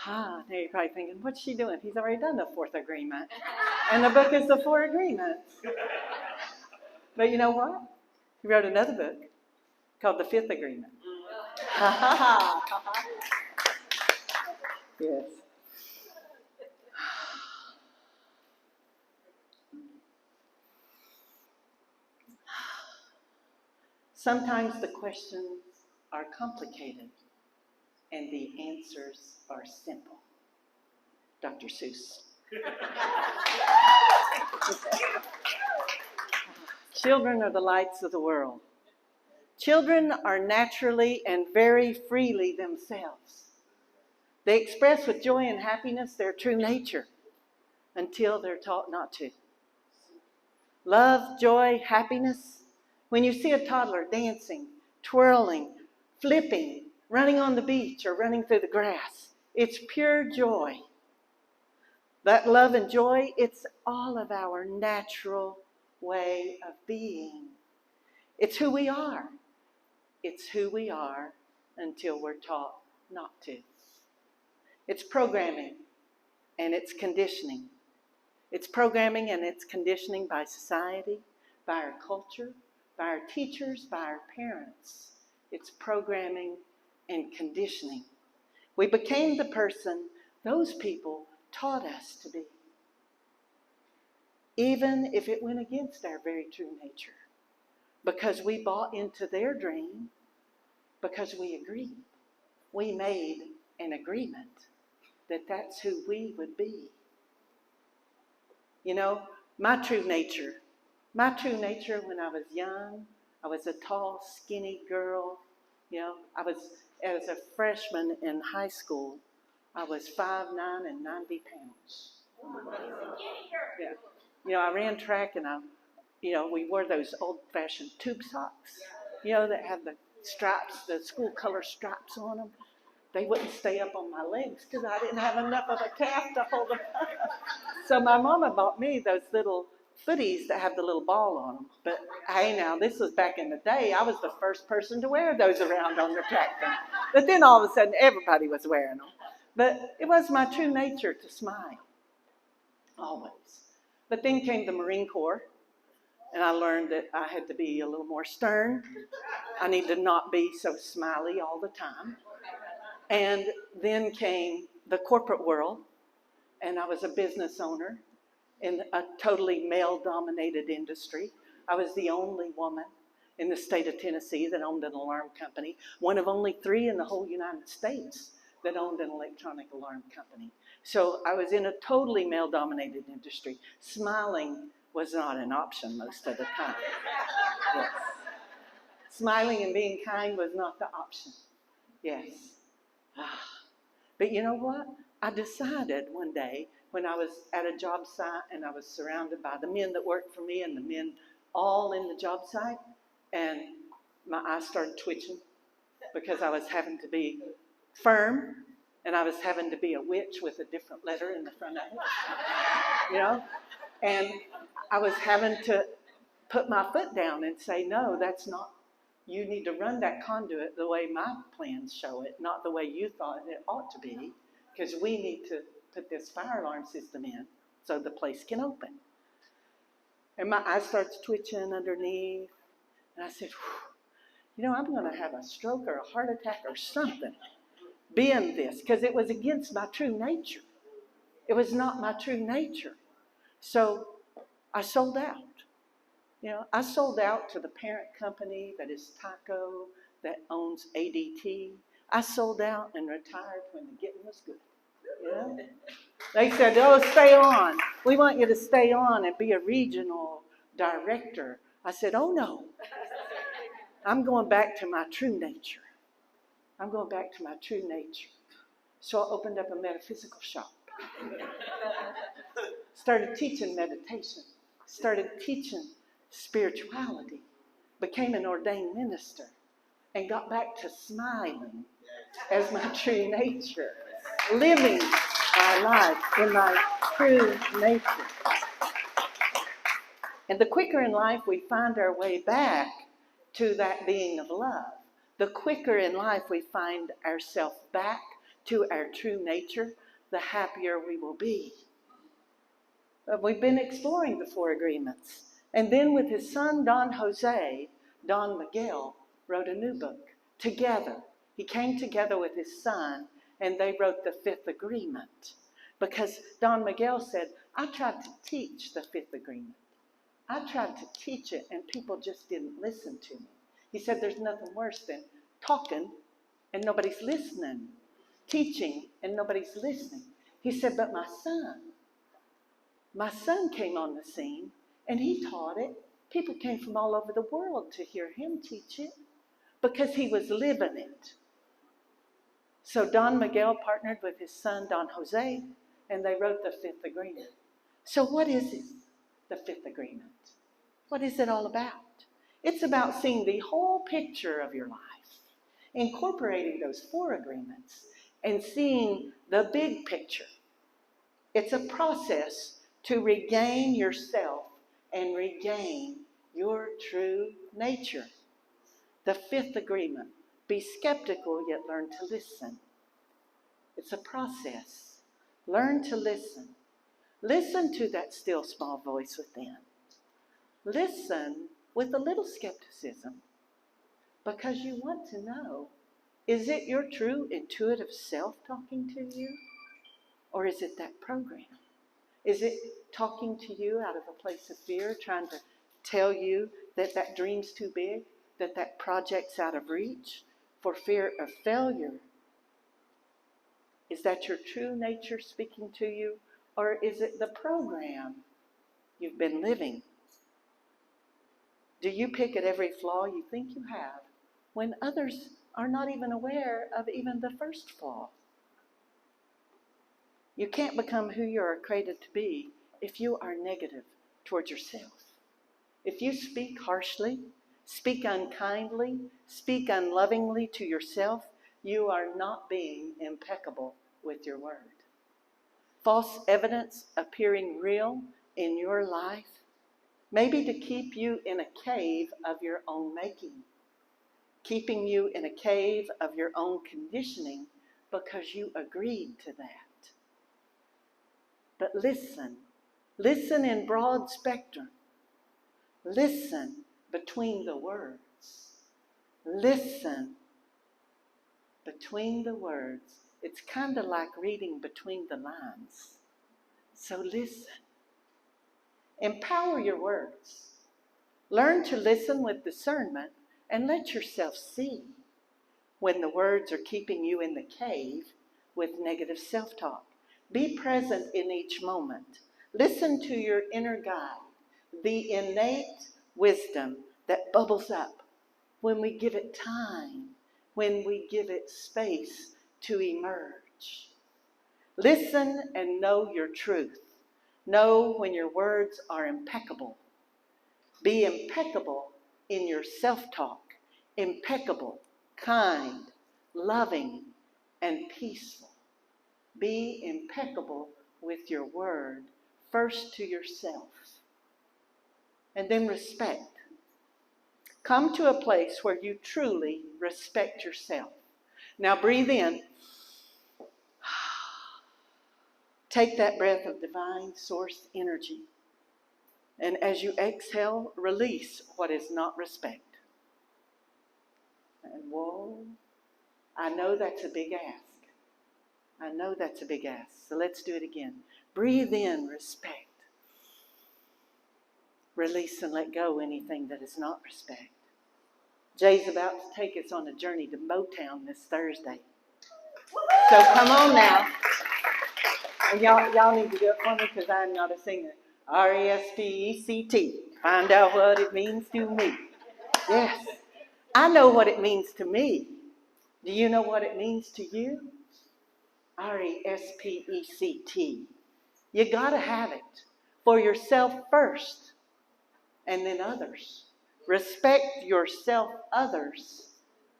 Now you're probably thinking, what's she doing? He's already done the fourth agreement. And the book is the 4 agreements. But you know what? He wrote another book called The 5th Agreement. Yes. Sometimes the questions are complicated and the answers are simple. Dr. Seuss. Children are the lights of the world. Children are naturally and very freely themselves. They express with joy and happiness their true nature until they're taught not to. Love, joy, happiness. When you see a toddler dancing, twirling, flipping, running on the beach or running through the grass, it's pure joy. That love and joy, it's all of our natural way of being. It's who we are. It's who we are until we're taught not to. It's programming and it's conditioning. It's programming and it's conditioning by society, by our culture, by our teachers, by our parents. It's programming and conditioning. We became the person those people taught us to be, even if it went against our very true nature, because we bought into their dream, because we agreed. We made an agreement that that's who we would be. You know, my true nature when I was young, I was a tall, skinny girl. You know, as a freshman in high school, I was 5'9" and 90 pounds. Yeah. You know, I ran track and we wore those old-fashioned tube socks, that have the stripes, the school color stripes on them. They wouldn't stay up on my legs because I didn't have enough of a calf to hold them up. So my mama bought me those little footies that have the little ball on them. But hey, now, this was back in the day. I was the first person to wear those around on the track thing. But then all of a sudden, everybody was wearing them. But it was my true nature to smile, always. But then came the Marine Corps, and I learned that I had to be a little more stern. I need to not be so smiley all the time. And then came the corporate world, and I was a business owner in a totally male-dominated industry. I was the only woman in the state of Tennessee that owned an alarm company, one of only 3 in the whole United States that owned an electronic alarm company. So I was in a totally male-dominated industry. Smiling was not an option most of the time. Yes. Smiling and being kind was not the option. Yes. But you know what? I decided one day when I was at a job site and I was surrounded by the men that worked for me and the men all in the job site, and my eyes started twitching because I was having to be firm and I was having to be a witch with a different letter in the front of it, and I was having to put my foot down and say, no, that's not. You need to run that conduit the way my plans show it, not the way you thought it ought to be, because we need to put this fire alarm system in so the place can open. And my eyes started twitching underneath, and I said, I'm going to have a stroke or a heart attack or something being this, because it was against my true nature. It was not my true nature. So I sold out. I sold out to the parent company that is Taco, that owns ADT. I sold out and retired when the getting was good. They said, stay on. We want you to stay on and be a regional director. I said, oh, no. I'm going back to my true nature. I'm going back to my true nature. So I opened up a metaphysical shop. Started teaching meditation. Started teaching spirituality, became an ordained minister, and got back to smiling as my true nature, living my life in my true nature. And the quicker in life we find our way back to that being of love, the quicker in life we find ourselves back to our true nature, the happier we will be. We've been exploring the 4 agreements. And then with his son, Don Miguel wrote a new book together. He came together with his son, and they wrote the 5th agreement. Because Don Miguel said, I tried to teach the 5th agreement. I tried to teach it, and people just didn't listen to me. He said, there's nothing worse than talking and nobody's listening, teaching and nobody's listening. He said, but my son came on the scene, and he taught it. People came from all over the world to hear him teach it because he was living it. So Don Miguel partnered with his son, Don Jose, and they wrote the 5th agreement. So what is it, the 5th agreement? What is it all about? It's about seeing the whole picture of your life, incorporating those 4 agreements, and seeing the big picture. It's a process to regain yourself and regain your true nature. The 5th agreement, be skeptical yet learn to listen. It's a process. Learn to listen. Listen to that still small voice within. Listen with a little skepticism, because you want to know, is it your true intuitive self talking to you? Or is it that program? Is it talking to you out of a place of fear, trying to tell you that that dream's too big, that that project's out of reach, for fear of failure? Is that your true nature speaking to you? Or is it the program you've been living? Do you pick at every flaw you think you have when others are not even aware of even the first flaw? You can't become who you are created to be if you are negative towards yourself. If you speak harshly, speak unkindly, speak unlovingly to yourself, you are not being impeccable with your word. False evidence appearing real in your life, maybe to keep you in a cave of your own making, keeping you in a cave of your own conditioning because you agreed to that. But listen in broad spectrum. Listen between the words. Listen between the words. It's kind of like reading between the lines. So listen. Empower your words. Learn to listen with discernment and let yourself see when the words are keeping you in the cave with negative self-talk. Be present in each moment. Listen to your inner guide, the innate wisdom that bubbles up when we give it time, when we give it space to emerge. Listen and know your truth. Know when your words are impeccable. Be impeccable in your self-talk. Impeccable, kind, loving, and peaceful. Be impeccable with your word, first to yourself. And then respect. Come to a place where you truly respect yourself. Now breathe in. Take that breath of divine source energy. And as you exhale, release what is not respect. And whoa, I know that's a big ask. I know that's a big ask. So let's do it again. Breathe in respect. Release and let go anything that is not respect. Jay's about to take us on a journey to Motown this Thursday. So come on now. And y'all need to do it for me because I'm not a singer. R-E-S-P-E-C-T. Find out what it means to me. Yes. I know what it means to me. Do you know what it means to you? R-E-S-P-E-C-T. You got to have it for yourself first and then others. Respect yourself, others.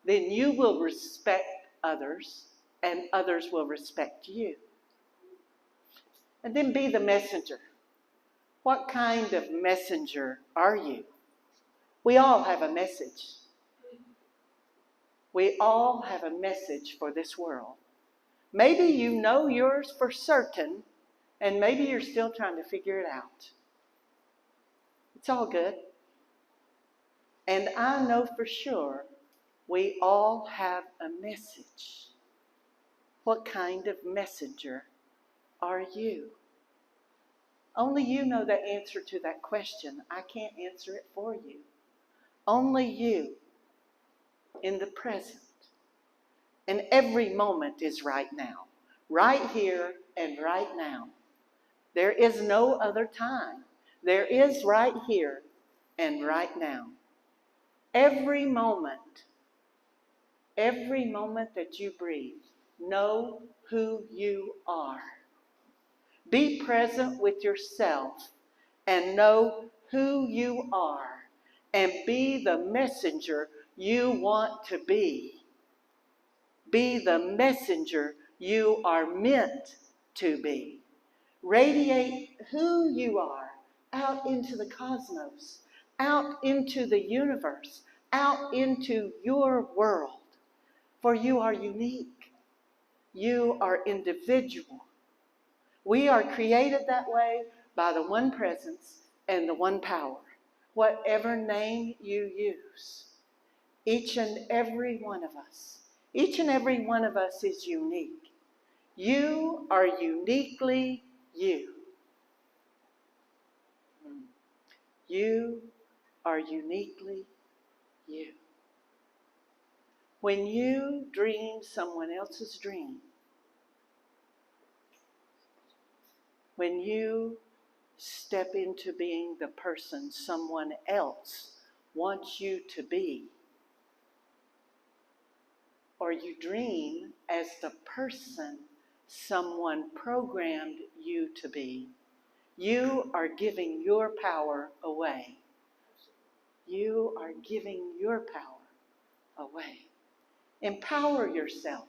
Then you will respect others and others will respect you. And then be the messenger. What kind of messenger are you? We all have a message. We all have a message for this world. Maybe you know yours for certain, and maybe you're still trying to figure it out. It's all good. And I know for sure we all have a message. What kind of messenger are you? Only you know the answer to that question. I can't answer it for you. Only you in the present. And every moment is right now. Right here and right now. There is no other time. There is right here and right now. Every moment that you breathe, know who you are. Be present with yourself and know who you are and be the messenger you want to be. Be the messenger you are meant to be. Radiate who you are out into the cosmos, out into the universe, out into your world. For you are unique. You are individual. We are created that way by the one presence and the one power. Whatever name you use, each and every one of us is unique. You are uniquely you. You are uniquely you. When you dream someone else's dream, when you step into being the person someone else wants you to be, or you dream as the person someone programmed you to be, you are giving your power away. You are giving your power away. Empower yourself.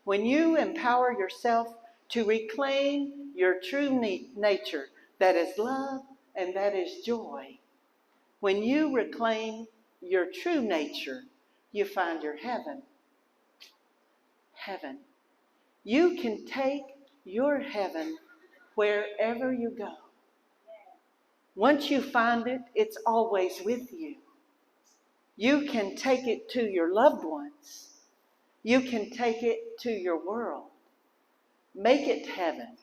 When you empower yourself to reclaim your true nature, that is love and that is joy. When you reclaim your true nature, you find your heaven. Heaven. You can take your heaven wherever you go. Once you find it, it's always with you. You can take it to your loved ones. You can take it to your world. Make it heaven,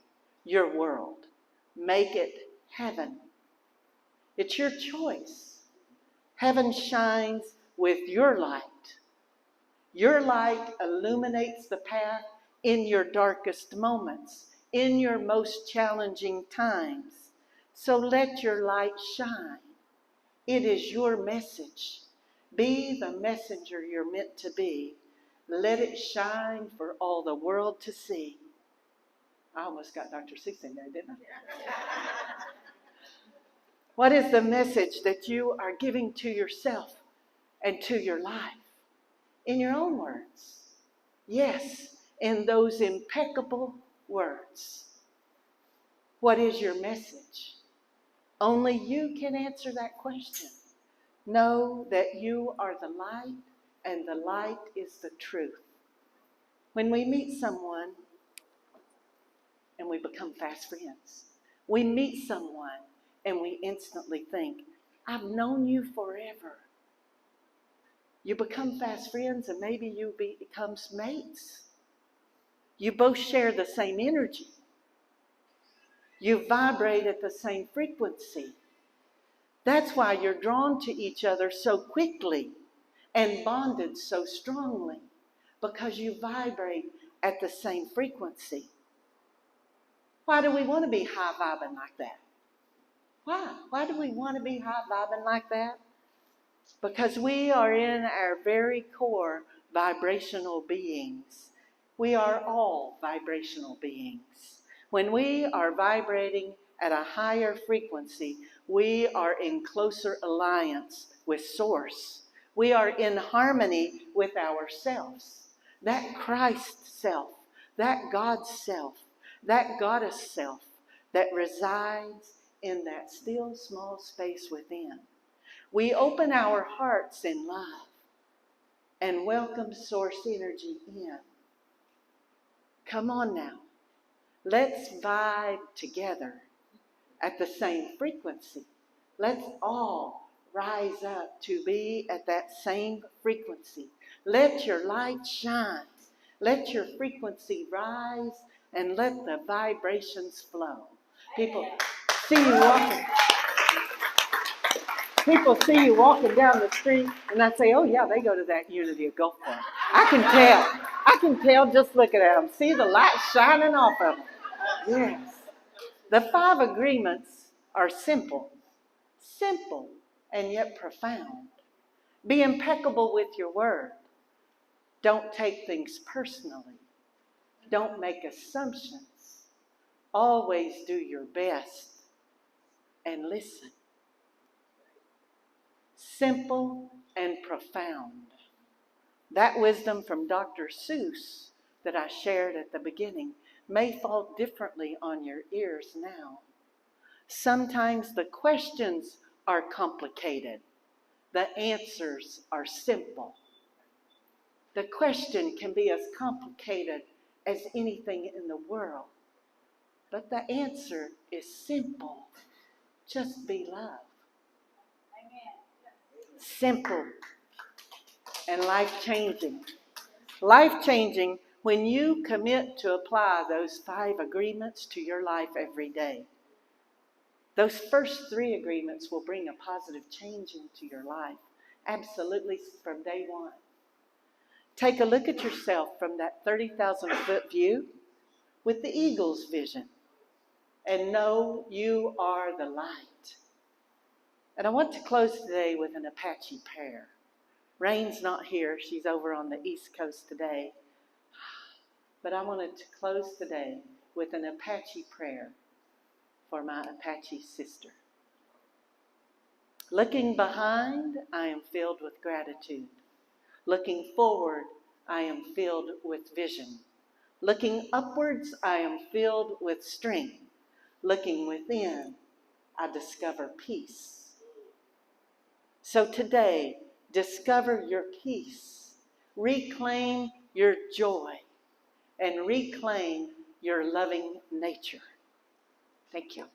your world. Make it heaven. It's your choice. Heaven shines with your light. Your light illuminates the path in your darkest moments, in your most challenging times. So let your light shine. It is your message. Be the messenger you're meant to be. Let it shine for all the world to see. I almost got Dr. Seuss in there, didn't I? What is the message that you are giving to yourself and to your life? In your own words. Yes, in those impeccable words. What is your message? Only you can answer that question. Know that you are the light, and the light is the truth. When we meet someone and we become fast friends, we meet someone and we instantly think, I've known you forever. You become fast friends and maybe you become mates. You both share the same energy. You vibrate at the same frequency. That's why you're drawn to each other so quickly and bonded so strongly, because you vibrate at the same frequency. Why do we want to be high vibing like that? Why? Why do we want to be high vibing like that? Because we are in our very core vibrational beings. We are all vibrational beings. When we are vibrating at a higher frequency, we are in closer alliance with Source. We are in harmony with ourselves. That Christ self, that God self, that Goddess self that resides in that still small space within. We open our hearts in love and welcome Source energy in. Come on now. Let's vibe together at the same frequency. Let's all rise up to be at that same frequency. Let your light shine. Let your frequency rise and let the vibrations flow. People see you walking. People see you walking down the street and I say, oh yeah, they go to that Unity of Gulfport. I can tell. I can tell just looking at them. See the light shining off of them. Yes. The 5 agreements are simple and yet profound. Be impeccable with your word. Don't take things personally. Don't make assumptions. Always do your best and listen. Simple and profound. That wisdom from Dr. Seuss that I shared at the beginning may fall differently on your ears now. Sometimes the questions are complicated. The answers are simple. The question can be as complicated as anything in the world. But the answer is simple. Just be love. Simple and life-changing. Life-changing when you commit to apply those 5 agreements to your life every day. Those first 3 agreements will bring a positive change into your life. Absolutely from day one. Take a look at yourself from that 30,000-foot view with the eagle's vision. And know you are the light. And I want to close today with an Apache prayer. Rain's not here. She's over on the East Coast today. But I wanted to close today with an Apache prayer for my Apache sister. Looking behind, I am filled with gratitude. Looking forward, I am filled with vision. Looking upwards, I am filled with strength. Looking within, I discover peace. So today, discover your peace. Reclaim your joy. And reclaim your loving nature. Thank you.